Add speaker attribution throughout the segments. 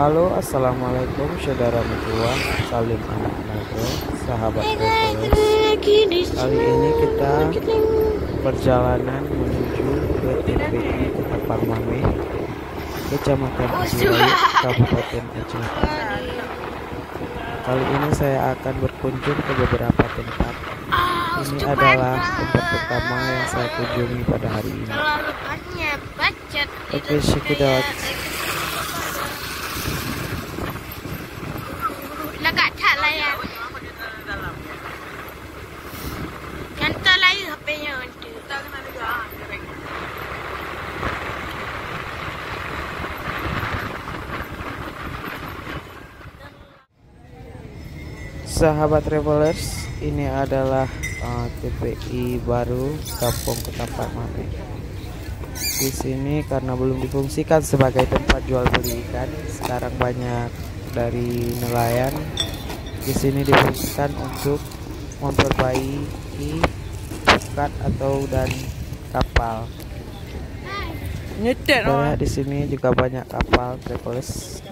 Speaker 1: Halo, assalamualaikum saudara mertua, salim anak nagro, sahabat travelers. Kali ini kita perjalanan menuju ke TPI Ketapang Mameh, Kecamatan Cirai, Kabupaten Aceh. Kali ini saya akan berkunjung ke beberapa tempat. Ini adalah tempat pertama yang saya kunjungi pada hari ini. Oke, sekitar sahabat travelers, ini adalah TPI baru Kampung Ketapang Mameh. Di sini karena belum difungsikan sebagai tempat jual beli ikan, sekarang banyak dari nelayan. Di sini difungsikan untuk memperbaiki pukat atau dan kapal. Banyak di sini juga banyak kapal travelers.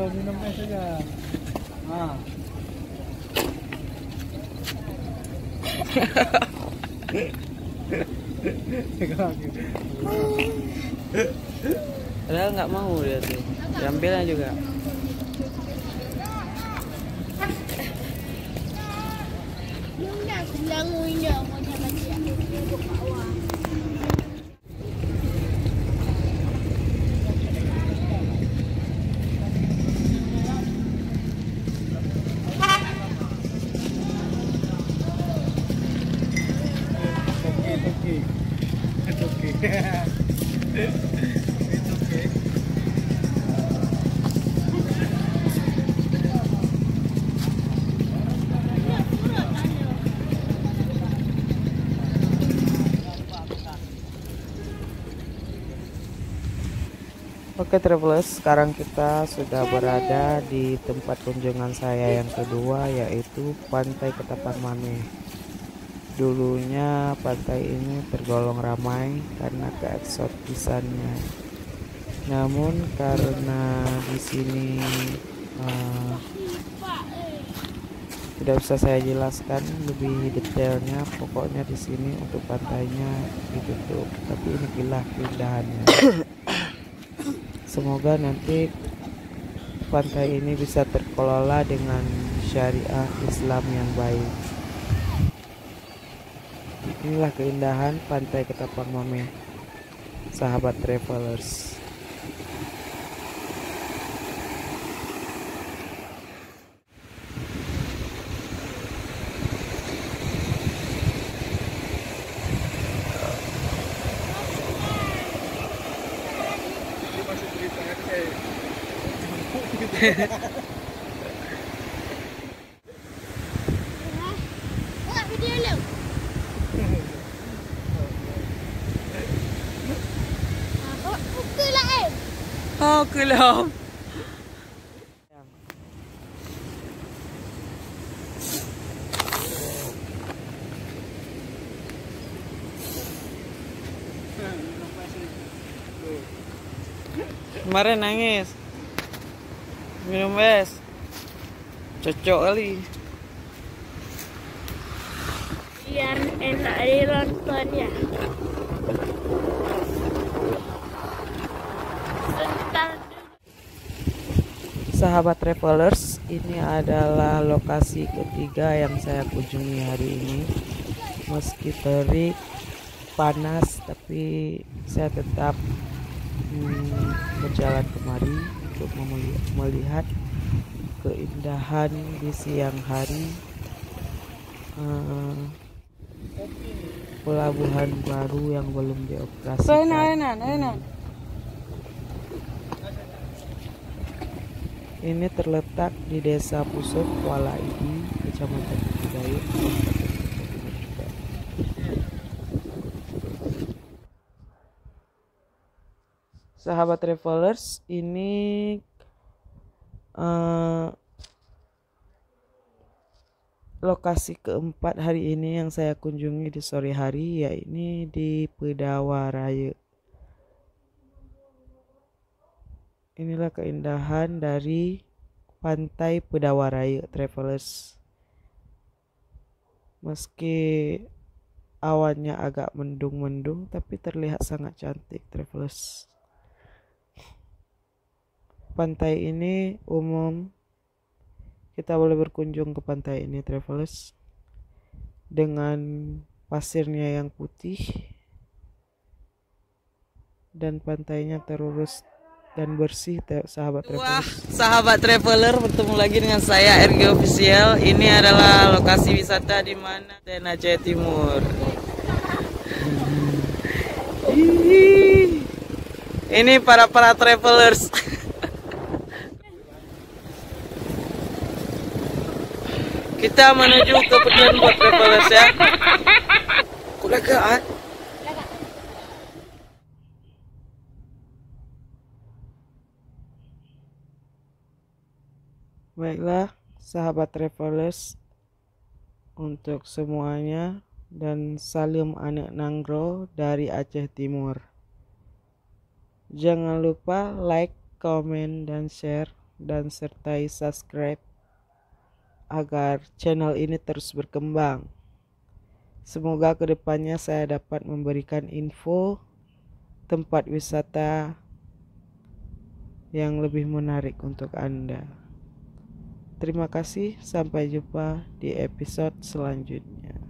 Speaker 2: Minum es saja.
Speaker 1: Padahal nggak mau dia tuh, diambilnya juga.
Speaker 2: It's okay. It's okay.
Speaker 1: Oke travelers, sekarang kita sudah berada di tempat kunjungan saya yang kedua, yaitu Pantai Ketapang Mameh. Dulunya pantai ini tergolong ramai karena keeksotisannya. Namun karena di sini tidak bisa saya jelaskan lebih detailnya, pokoknya di sini untuk pantainya ditutup. Tapi inilah keindahannya. Semoga nanti pantai ini bisa terkelola dengan syariah Islam yang baik. Inilah keindahan Pantai Ketapang Mameh, sahabat travelers. Oh, gelap. Kemarin nangis. Minum es. Cocok kali.
Speaker 3: Biar enak ditonton ya.
Speaker 1: Sahabat travelers, ini adalah lokasi ketiga yang saya kunjungi hari ini. Meski terik, panas, tapi saya tetap berjalan kemari untuk melihat keindahan di siang hari eh, pelabuhan baru yang belum dioperasikan. Ini terletak di Desa Pusuk, Kuala Idi, Kecamatan Cidayu, Kabupaten Kuta Timur juga. Sahabat travelers, ini lokasi keempat hari ini yang saya kunjungi di sore hari, yaitu di Pedawaraya. Inilah keindahan dari pantai Pedawaraya, travelers. Meski awannya agak mendung-mendung, tapi terlihat sangat cantik, travelers. Pantai ini umum, kita boleh berkunjung ke pantai ini, travelers, dengan pasirnya yang putih dan pantainya terurus dan bersih, sahabat travelers. Wah, sahabat traveler, bertemu lagi dengan saya RG Official. Ini adalah lokasi wisata di mana Aceh Timur. Ini para travelers. Kita menuju ke Pedian buat travelers ya. Kulagaan. Baiklah, sahabat travelers, untuk semuanya, dan salam anak Nanggro dari Aceh Timur. Jangan lupa like, komen, dan share, dan sertai subscribe agar channel ini terus berkembang. Semoga kedepannya saya dapat memberikan info tempat wisata yang lebih menarik untuk Anda. Terima kasih, sampai jumpa di episode selanjutnya.